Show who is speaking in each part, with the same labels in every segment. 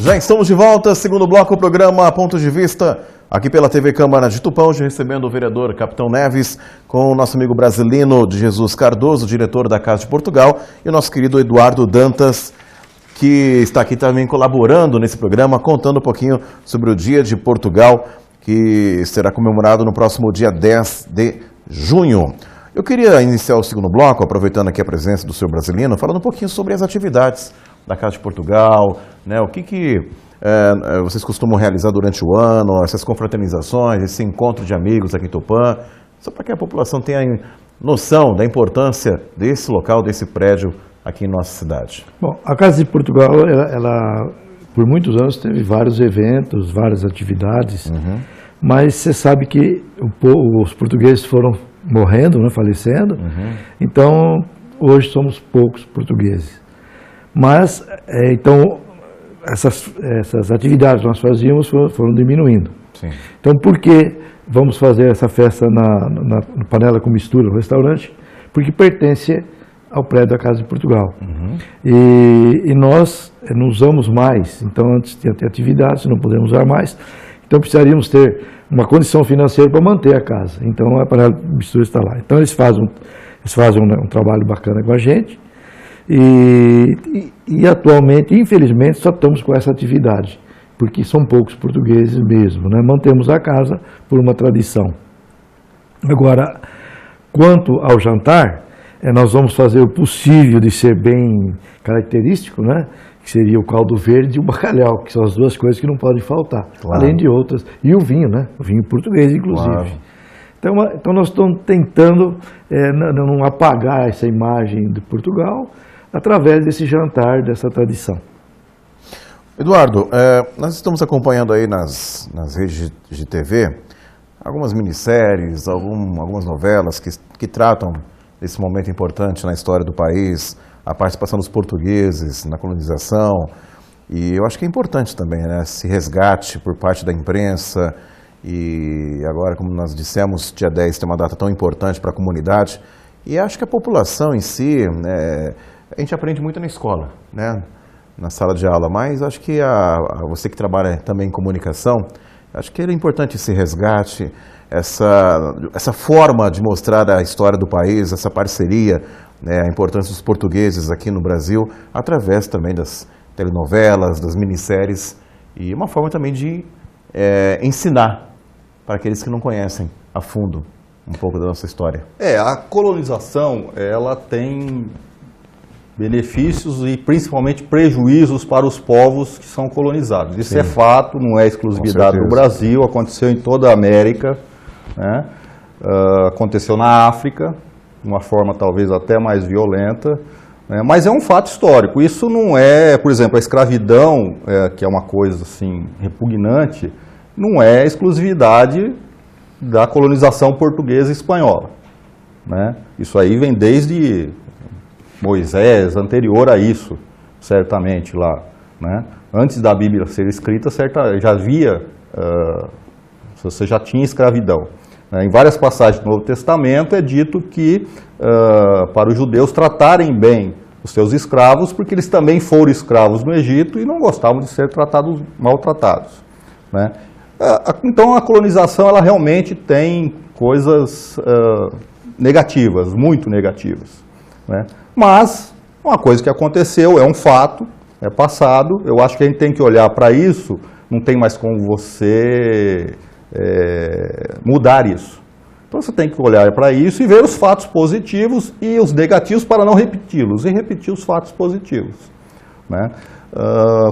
Speaker 1: Já estamos de volta, segundo bloco, o programa Ponto de Vista, aqui pela TV Câmara de Tupã, hoje recebendo o vereador Capitão Neves, com o nosso amigo Brasilino de Jesus Cardoso, diretor da Casa de Portugal, e o nosso querido Eduardo Dantas, que está aqui também colaborando nesse programa, contando um pouquinho sobre o Dia de Portugal, que será comemorado no próximo dia 10 de junho. Eu queria iniciar o segundo bloco, aproveitando aqui a presença do senhor Brasilino, falando um pouquinho sobre as atividades da Casa de Portugal, né? O que vocês costumam realizar durante o ano, essas confraternizações, esse encontro de amigos aqui em Tupã, só para que a população tenha noção da importância desse local, desse prédio aqui em nossa cidade.
Speaker 2: Bom, a Casa de Portugal, ela por muitos anos teve vários eventos, várias atividades, mas você sabe que os portugueses foram morrendo, né, falecendo, então hoje somos poucos portugueses. Mas, então, essas atividades que nós fazíamos foram diminuindo. Sim. Então, por que vamos fazer essa festa na panela com mistura no restaurante? Porque pertence ao prédio da Casa de Portugal. E nós não usamos mais, então antes tinha atividades, não podemos usar mais, então precisaríamos ter uma condição financeira para manter a casa. Então a panela de mistura está lá. Então eles fazem um trabalho bacana com a gente e atualmente, infelizmente, só estamos com essa atividade, porque são poucos portugueses mesmo, né? Mantemos a casa por uma tradição. Agora, quanto ao jantar, nós vamos fazer o possível de ser bem característico, né? Que seria o caldo verde e o bacalhau, que são as duas coisas que não podem faltar, claro. Além de outras. E o vinho, né? O vinho português, inclusive. Claro. Então nós estamos tentando não apagar essa imagem de Portugal através desse jantar, dessa tradição.
Speaker 1: Eduardo, nós estamos acompanhando aí nas redes de TV algumas minisséries, algumas novelas que tratam desse momento importante na história do país, a participação dos portugueses na colonização, e eu acho que é importante também, né, esse resgate por parte da imprensa, e agora, como nós dissemos, dia 10 tem uma data tão importante para a comunidade, e acho que a população em si, a gente aprende muito na escola, né, na sala de aula, mas acho que você que trabalha também em comunicação, acho que era importante esse resgate, essa forma de mostrar a história do país, essa parceria, né, a importância dos portugueses aqui no Brasil, através também das telenovelas, das minisséries, e uma forma também de ensinar para aqueles que não conhecem a fundo um pouco da nossa história.
Speaker 3: A colonização, ela tem benefícios e principalmente prejuízos para os povos que são colonizados. Isso é fato, não é exclusividade do Brasil, aconteceu em toda a América, né? Aconteceu na África, de uma forma talvez até mais violenta, né? Mas é um fato histórico. Isso não é, por exemplo, a escravidão, que é uma coisa assim repugnante, não é exclusividade da colonização portuguesa e espanhola, né? Isso aí vem desde Moisés, anterior a isso, certamente lá, né? Antes da Bíblia ser escrita, já havia, você já tinha escravidão. Em várias passagens do Novo Testamento é dito que para os judeus tratarem bem os seus escravos, porque eles também foram escravos no Egito e não gostavam de ser maltratados, né? Então a colonização, ela realmente tem coisas negativas, muito negativas, né? Mas uma coisa que aconteceu, é um fato, é passado, eu acho que a gente tem que olhar para isso, não tem mais como você mudar isso. Então você tem que olhar para isso e ver os fatos positivos e os negativos para não repeti-los, e repetir os fatos positivos, né?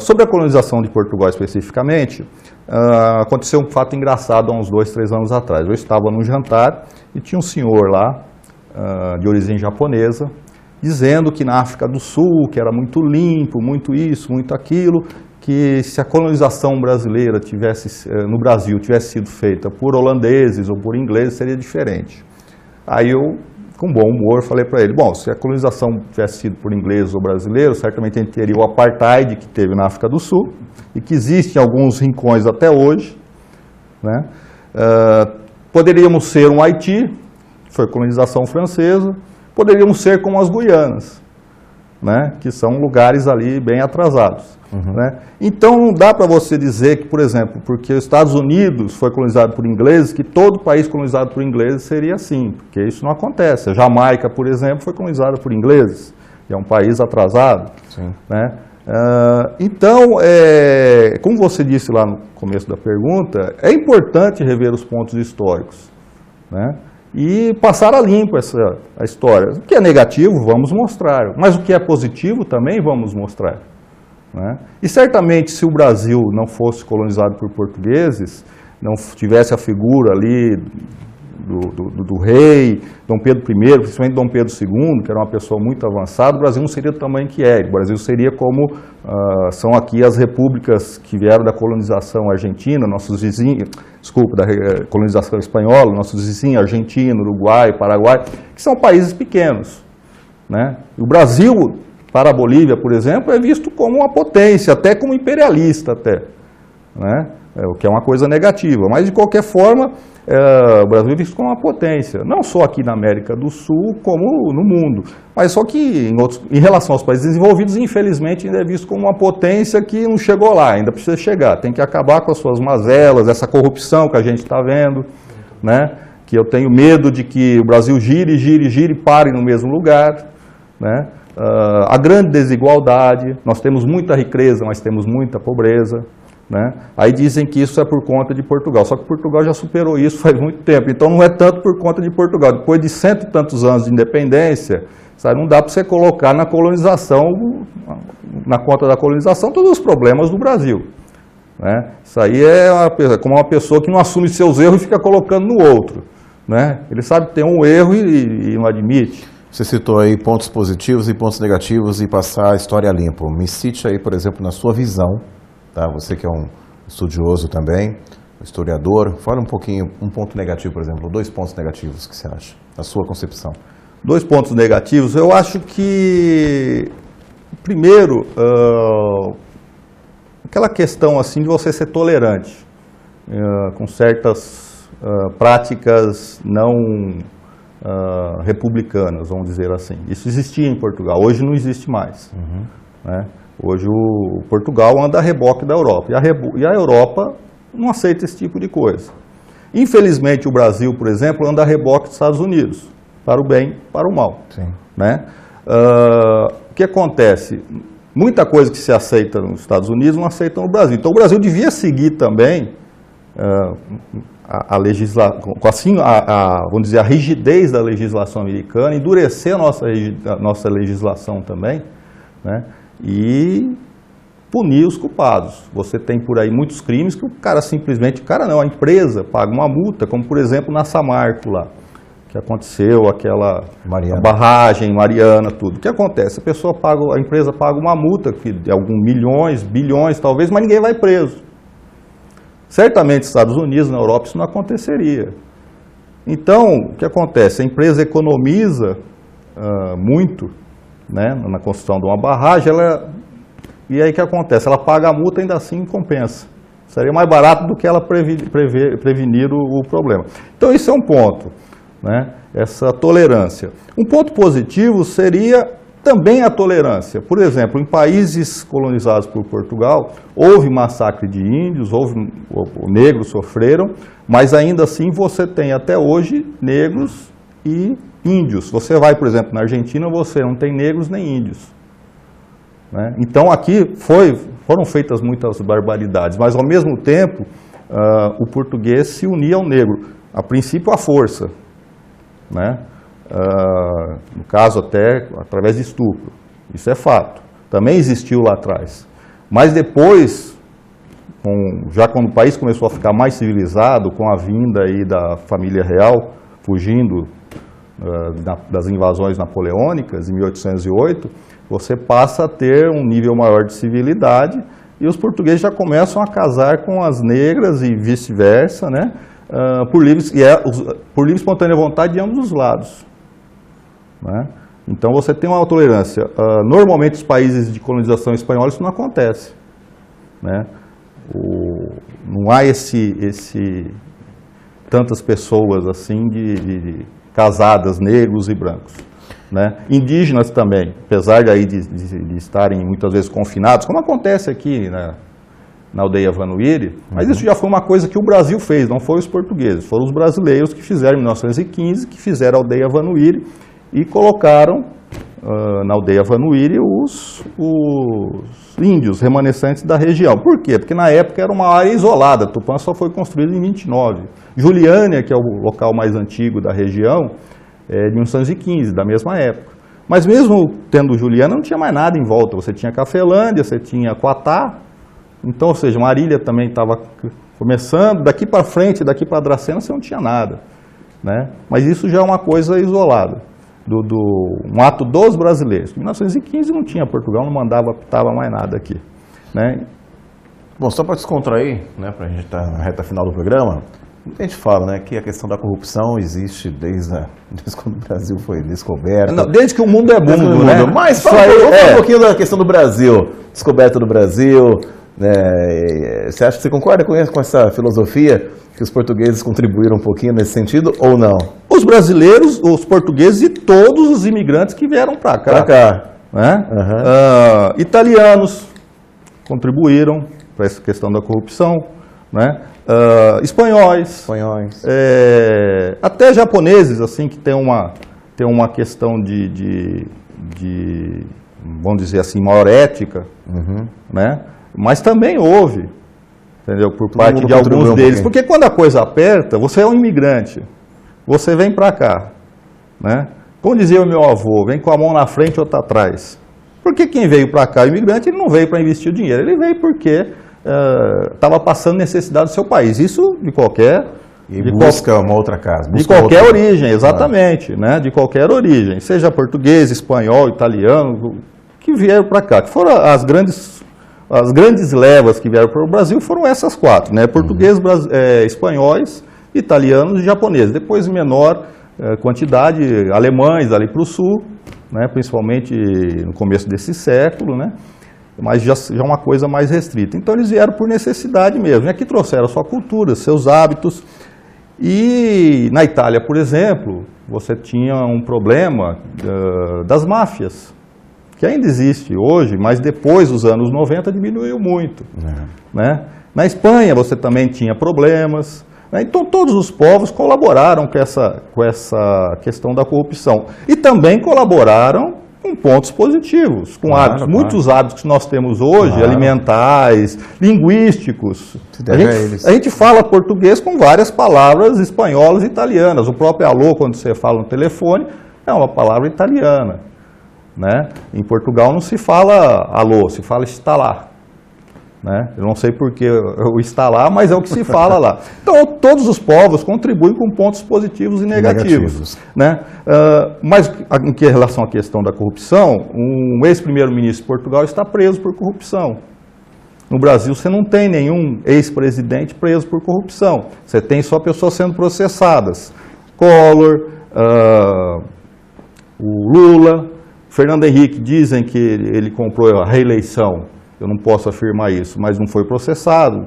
Speaker 3: Sobre a colonização de Portugal especificamente, aconteceu um fato engraçado há uns 2, 3 anos atrás. Eu estava num jantar e tinha um senhor lá, de origem japonesa, dizendo que na África do Sul, que era muito limpo, muito isso, muito aquilo, que se a colonização brasileira no Brasil tivesse sido feita por holandeses ou por ingleses, seria diferente. Aí eu, com bom humor, falei para ele, bom, se a colonização tivesse sido por ingleses ou brasileiros, certamente a gente teria o apartheid que teve na África do Sul, e que existe em alguns rincões até hoje, né? Poderíamos ser um Haiti, que foi colonização francesa, poderíamos ser como as Guianas. né, que são lugares ali bem atrasados. Né? Então não dá para você dizer que, por exemplo, porque os Estados Unidos foi colonizado por ingleses, que todo país colonizado por ingleses seria assim, porque isso não acontece. A Jamaica, por exemplo, foi colonizada por ingleses, que é um país atrasado.
Speaker 1: Sim.
Speaker 3: Né? Então, como você disse lá no começo da pergunta, é importante rever os pontos históricos, né? E passar a limpo a história. O que é negativo, vamos mostrar, mas o que é positivo também vamos mostrar. Né? E certamente, se o Brasil não fosse colonizado por portugueses, não tivesse a figura ali do rei, Dom Pedro I, principalmente Dom Pedro II, que era uma pessoa muito avançada, o Brasil não seria do tamanho que é. O Brasil seria como são aqui as repúblicas que vieram da colonização argentina, nossos vizinhos, da colonização espanhola, nossos vizinhos argentino, Uruguai, Paraguai, que são países pequenos. Né? E o Brasil, para a Bolívia, por exemplo, é visto como uma potência, até como imperialista, até, né? O que é uma coisa negativa. Mas, de qualquer forma, o Brasil é visto como uma potência, não só aqui na América do Sul, como no mundo. Mas só que, em relação aos países desenvolvidos, infelizmente, ainda é visto como uma potência que não chegou lá, ainda precisa chegar. Tem que acabar com as suas mazelas, essa corrupção que a gente está vendo, né? Que eu tenho medo de que o Brasil gire, gire, gire e pare no mesmo lugar, né? A grande desigualdade, nós temos muita riqueza, mas temos muita pobreza. Né? Aí dizem que isso é por conta de Portugal, só que Portugal já superou isso faz muito tempo, então não é tanto por conta de Portugal. Depois de 100 e tantos anos de independência, sabe, não dá para você colocar na colonização, na conta da colonização, todos os problemas do Brasil. Né? Isso aí é como uma pessoa que não assume seus erros e fica colocando no outro. Né? Ele sabe que tem um erro e não admite.
Speaker 1: Você citou aí pontos positivos e pontos negativos e passar a história limpo. Me cite aí, por exemplo, na sua visão, tá? Você que é um estudioso também, historiador, fala um pouquinho, um ponto negativo, por exemplo, 2 pontos negativos que você acha, na sua concepção.
Speaker 3: 2 pontos negativos, eu acho que, primeiro, aquela questão assim de você ser tolerante com certas práticas não republicanas, vamos dizer assim. Isso existia em Portugal, hoje não existe mais. Né? Hoje o Portugal anda a reboque da Europa, e a Europa não aceita esse tipo de coisa. Infelizmente o Brasil, por exemplo, anda a reboque dos Estados Unidos, para o bem, para o mal.
Speaker 1: Sim.
Speaker 3: Né? O que acontece? Muita coisa que se aceita nos Estados Unidos não aceita no Brasil. Então o Brasil devia seguir também a legislação, assim, vamos dizer, a rigidez da legislação americana, endurecer a nossa legislação também, né? E punir os culpados. Você tem por aí muitos crimes que o cara simplesmente, a empresa paga uma multa, como por exemplo na Samarco lá, que aconteceu aquela barragem, Mariana, tudo. O que acontece? A empresa paga uma multa de alguns milhões, bilhões talvez, mas ninguém vai preso. Certamente nos Estados Unidos, na Europa, isso não aconteceria. Então, o que acontece? A empresa economiza muito, né, na construção de uma barragem, e aí o que acontece? Ela paga a multa e ainda assim compensa. Seria mais barato do que ela prevenir o problema. Então, isso é um ponto, né, essa tolerância. Um ponto positivo seria também a tolerância. Por exemplo, em países colonizados por Portugal, houve massacre de índios, negros sofreram, mas ainda assim você tem até hoje negros e índios. Você vai, por exemplo, na Argentina, você não tem negros nem índios. Né? Então aqui foram feitas muitas barbaridades, mas ao mesmo tempo o português se unia ao negro, a princípio à força, né? No caso até através de estupro, isso é fato, também existiu lá atrás, mas depois, já quando o país começou a ficar mais civilizado, com a vinda aí da família real, fugindo das invasões napoleônicas em 1808, você passa a ter um nível maior de civilidade e os portugueses já começam a casar com as negras e vice-versa, né? Por livre e espontânea vontade de ambos os lados. Né? Então você tem uma tolerância. Normalmente os países de colonização espanhola isso não acontece. Né? Não há tantas pessoas assim casadas, negros e brancos. né? Indígenas também, apesar de estarem muitas vezes confinados, como acontece aqui na aldeia Vanuíri, mas isso já foi uma coisa que o Brasil fez, não foi os portugueses, foram os brasileiros que fizeram em 1915, que fizeram a aldeia Vanuíri e colocaram na aldeia Vanuíri os índios remanescentes da região. Por quê? Porque na época era uma área isolada, Tupã só foi construído em 29. Juliânia, que é o local mais antigo da região, é de 1915, da mesma época. Mas mesmo tendo Juliânia, não tinha mais nada em volta. Você tinha Cafelândia, você tinha Quatá, então, ou seja, Marília também estava começando, daqui para frente, daqui para Dracena, você não tinha nada, né? Mas isso já é uma coisa isolada, um ato dos brasileiros. Em 1915 não tinha, Portugal não apitava mais nada aqui, né?
Speaker 1: Bom, só para descontrair, né, para a gente estar na reta final do programa, a gente fala, né, que a questão da corrupção existe desde quando o Brasil foi descoberto.
Speaker 3: Não, desde que o mundo é mundo, né?
Speaker 1: Mas vamos falar um pouquinho da questão do Brasil, descoberta do Brasil. Você acha que você concorda com essa filosofia que os portugueses contribuíram um pouquinho nesse sentido ou não?
Speaker 3: Os brasileiros, os portugueses e todos os imigrantes que vieram para cá. Né? Italianos contribuíram para essa questão da corrupção, né? Espanhóis. Até japoneses, assim, que tem uma questão de vamos dizer assim, maior ética, né? Mas também houve, entendeu? Por parte de alguns deles. Porque quando a coisa aperta, você é um imigrante, você vem para cá, né? Como dizia o meu avô, vem com a mão na frente ou outra atrás. Porque quem veio para cá, o imigrante, ele não veio para investir o dinheiro, ele veio porque estava passando necessidade do seu país. Isso de qualquer...
Speaker 1: busca uma outra casa.
Speaker 3: De qualquer origem, exatamente, né? De qualquer origem, seja português, espanhol, italiano, que vieram para cá, que foram as grandes levas que vieram para o Brasil foram essas quatro, né? Portugueses, espanhóis, italianos e japoneses. Depois, em menor quantidade, alemães ali para o sul, né? Principalmente no começo desse século, né? Mas já uma coisa mais restrita. Então, eles vieram por necessidade mesmo. E aqui trouxeram a sua cultura, seus hábitos. E na Itália, por exemplo, você tinha um problema das máfias, que ainda existe hoje, mas depois dos anos 90 diminuiu muito. Né? Na Espanha você também tinha problemas, né? Então todos os povos colaboraram com essa questão da corrupção. E também colaboraram com pontos positivos, com hábitos. Muitos hábitos que nós temos hoje, alimentares, linguísticos. A gente fala português com várias palavras espanholas e italianas. O próprio alô, quando você fala no telefone, é uma palavra italiana. Né? Em Portugal não se fala alô, se fala instalar. Né? Eu não sei porque o instalar, mas é o que se fala lá. Então, todos os povos contribuem com pontos positivos e negativos. Né? Mas em relação à questão da corrupção, um ex-primeiro-ministro de Portugal está preso por corrupção. No Brasil, você não tem nenhum ex-presidente preso por corrupção. Você tem só pessoas sendo processadas. Collor, o Lula... Fernando Henrique, dizem que ele comprou a reeleição, eu não posso afirmar isso, mas não foi processado,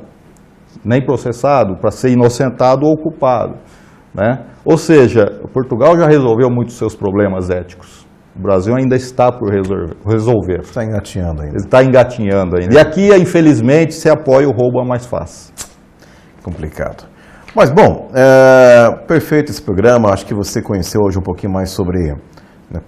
Speaker 3: nem processado para ser inocentado ou culpado. Né? Ou seja, Portugal já resolveu muitos seus problemas éticos, o Brasil ainda está por resolver.
Speaker 1: Está engatinhando ainda.
Speaker 3: Está engatinhando ainda. E aqui, infelizmente, se apoia o roubo a mais fácil.
Speaker 1: Complicado. Mas, bom, perfeito esse programa, acho que você conheceu hoje um pouquinho mais sobre...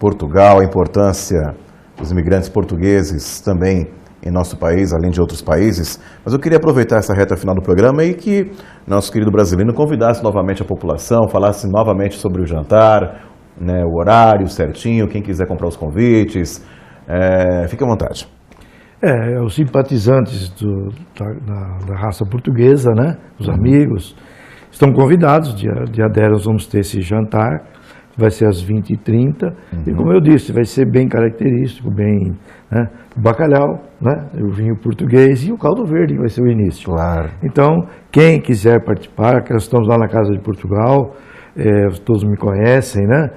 Speaker 1: Portugal, a importância dos imigrantes portugueses também em nosso país, além de outros países. Mas eu queria aproveitar essa reta final do programa e que nosso querido brasileiro convidasse novamente a população, falasse novamente sobre o jantar, né, o horário certinho, quem quiser comprar os convites. Fique à vontade.
Speaker 2: Os simpatizantes da raça portuguesa, né, os amigos, estão convidados. Dia 10 nós vamos ter esse jantar. Vai ser às 20h30, e como eu disse, vai ser bem característico, bem, né, o bacalhau, né, o vinho português e o caldo verde, que vai ser o início.
Speaker 1: Claro.
Speaker 2: Então, quem quiser participar, que nós estamos lá na Casa de Portugal, todos me conhecem, né,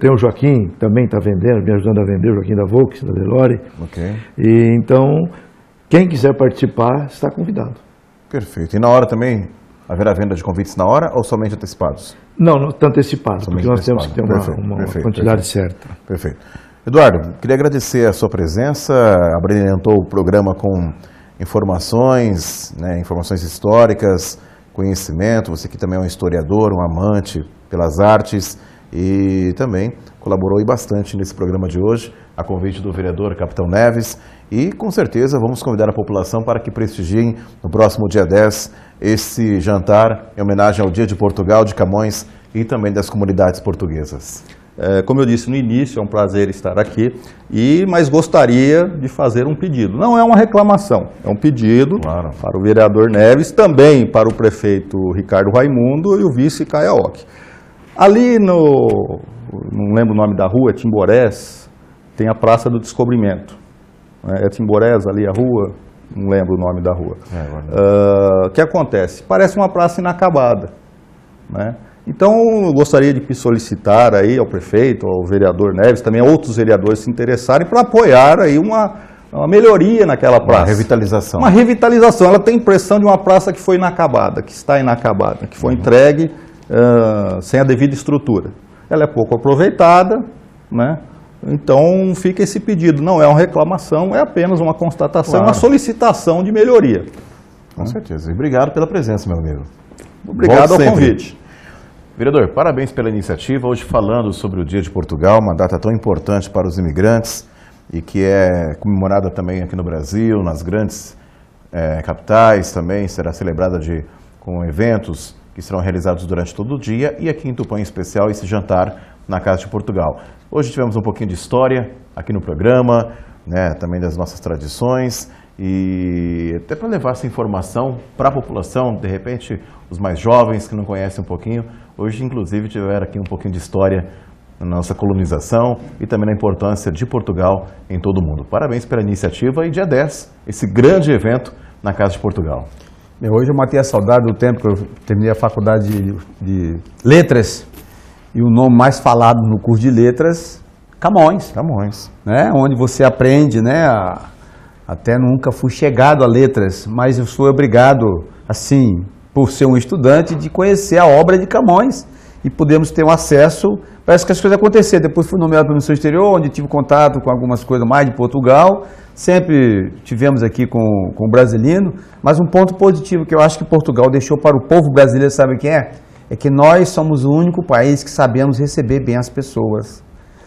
Speaker 2: tem o Joaquim, também está vendendo, me ajudando a vender, o Joaquim da Volks, da Delore.
Speaker 1: Okay.
Speaker 2: E então, quem quiser participar, está convidado.
Speaker 1: Perfeito. E na hora também... Haverá venda de convites na hora ou somente antecipados?
Speaker 2: Não está antecipado,
Speaker 1: Somente
Speaker 2: porque nós temos que ter
Speaker 1: antecipado.
Speaker 2: uma
Speaker 1: Perfeito,
Speaker 2: quantidade certa.
Speaker 1: Perfeito. Eduardo, queria agradecer a sua presença, abrilhantou o programa com informações, né, informações históricas, conhecimento, você que também é um historiador, um amante pelas artes e também colaborou aí bastante nesse programa de hoje, a convite do vereador Capitão Neves, e com certeza vamos convidar a população para que prestigiem no próximo dia 10 esse jantar em homenagem ao Dia de Portugal, de Camões e também das comunidades portuguesas.
Speaker 3: Como eu disse no início, é um prazer estar aqui, mas gostaria de fazer um pedido. Não é uma reclamação, é um pedido para o vereador Neves, também para o prefeito Ricardo Raimundo e o vice Caiaoque. Ali não lembro o nome da rua, Timborés, tem a Praça do Descobrimento. É Timborés ali a rua? Não lembro o nome da rua. O que acontece? Parece uma praça inacabada, né? Então, eu gostaria de solicitar aí ao prefeito, ao vereador Neves, também a outros vereadores se interessarem para apoiar aí uma melhoria naquela praça.
Speaker 1: Uma revitalização.
Speaker 3: Uma revitalização. Ela tem impressão de uma praça que foi inacabada, que está inacabada, que foi entregue sem a devida estrutura. Ela é pouco aproveitada, né? Então, fica esse pedido. Não é uma reclamação, é apenas uma constatação, uma solicitação de melhoria.
Speaker 1: Com certeza. E obrigado pela presença, meu amigo.
Speaker 3: Obrigado ao convite.
Speaker 1: Vereador, parabéns pela iniciativa, hoje falando sobre o Dia de Portugal, uma data tão importante para os imigrantes e que é comemorada também aqui no Brasil, nas grandes capitais também, será celebrada com eventos que serão realizados durante todo o dia e aqui em Tupã em especial esse jantar na Casa de Portugal. Hoje tivemos um pouquinho de história aqui no programa, né, também das nossas tradições e até para levar essa informação para a população, de repente os mais jovens que não conhecem um pouquinho. Hoje, inclusive, tiveram aqui um pouquinho de história na nossa colonização e também na importância de Portugal em todo o mundo. Parabéns pela iniciativa e dia 10, esse grande evento na Casa de Portugal.
Speaker 4: Hoje eu matei a saudade do tempo que eu terminei a faculdade de Letras e o nome mais falado no curso de Letras, Camões.
Speaker 1: Camões.
Speaker 4: Né? Onde você aprende, né? Até nunca fui chegado a letras, mas eu sou obrigado, assim, por ser um estudante, de conhecer a obra de Camões e podemos ter um acesso para essas coisas acontecer. Depois fui nomeado para o Missão Exterior, onde tive contato com algumas coisas mais de Portugal. Sempre tivemos aqui com o Brasilino, mas um ponto positivo que eu acho que Portugal deixou para o povo brasileiro, sabe o que é? É que nós somos o único país que sabemos receber bem as pessoas.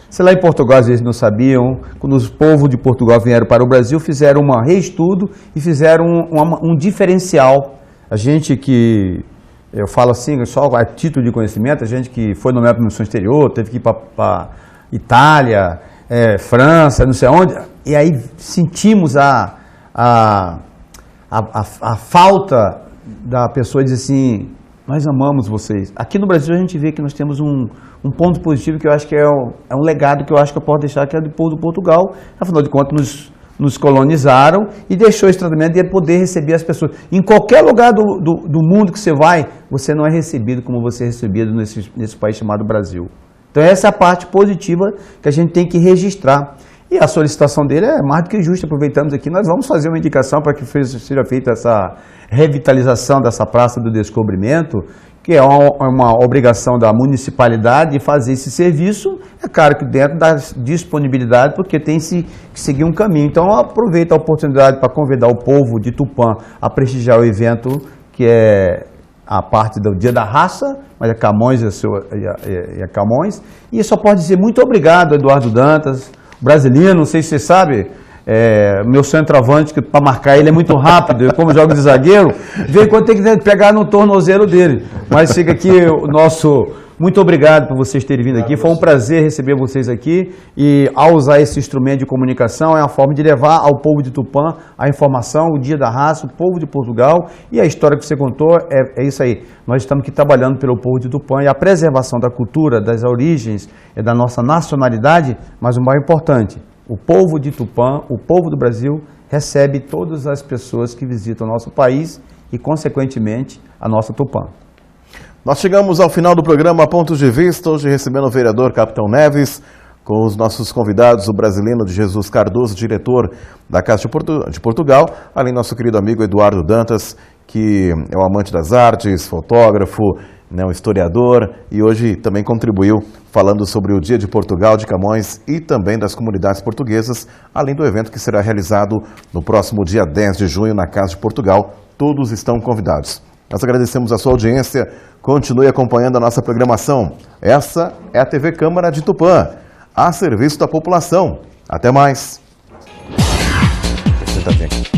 Speaker 4: Se lá em Portugal às vezes não sabiam, quando os povos de Portugal vieram para o Brasil, fizeram um reestudo e fizeram um diferencial. A gente que, eu falo assim, só a título de conhecimento, a gente que foi nomeado para a Missão Exterior, teve que ir para Itália, França, não sei onde, e aí sentimos a falta da pessoa dizer assim, nós amamos vocês. Aqui no Brasil a gente vê que nós temos um ponto positivo que eu acho que é um legado que eu acho que eu posso deixar, que é do povo do Portugal. Afinal de contas, nos colonizaram e deixou esse tratamento de poder receber as pessoas. Em qualquer lugar do mundo que você vai, você não é recebido como você é recebido nesse país chamado Brasil. Então essa é a parte positiva que a gente tem que registrar. E a solicitação dele é mais do que justa. Aproveitamos aqui, nós vamos fazer uma indicação para que seja feita essa revitalização dessa Praça do Descobrimento, que é uma obrigação da municipalidade de fazer esse serviço, é claro que dentro da disponibilidade, porque tem que seguir um caminho. Então, aproveito a oportunidade para convidar o povo de Tupã a prestigiar o evento, que é a parte do Dia da Raça, mas é Camões e a Camões. E só pode dizer muito obrigado, Eduardo Dantas, brasileiro, não sei se você sabe, meu centroavante, que para marcar ele é muito rápido, eu como jogo de zagueiro, de vez em quando tem que pegar no tornozelo dele. Mas fica aqui o nosso muito obrigado por vocês terem vindo aqui, foi um prazer receber vocês aqui e ao usar esse instrumento de comunicação é uma forma de levar ao povo de Tupã a informação, o Dia da Raça, o povo de Portugal e a história que você contou é isso aí. Nós estamos aqui trabalhando pelo povo de Tupã e a preservação da cultura, das origens, da nossa nacionalidade, mas o mais importante, o povo de Tupã, o povo do Brasil, recebe todas as pessoas que visitam o nosso país e, consequentemente, a nossa Tupã.
Speaker 1: Nós chegamos ao final do programa Pontos de Vista, hoje recebendo o vereador Capitão Neves, com os nossos convidados, o Brasilino de Jesus Cardoso, diretor da Casa de Portugal, além do nosso querido amigo Eduardo Dantas, que é um amante das artes, fotógrafo, né, um historiador, e hoje também contribuiu falando sobre o Dia de Portugal de Camões e também das comunidades portuguesas, além do evento que será realizado no próximo dia 10 de junho na Casa de Portugal. Todos estão convidados. Nós agradecemos a sua audiência, continue acompanhando a nossa programação. Essa é a TV Câmara de Tupã, a serviço da população. Até mais. Senta aqui.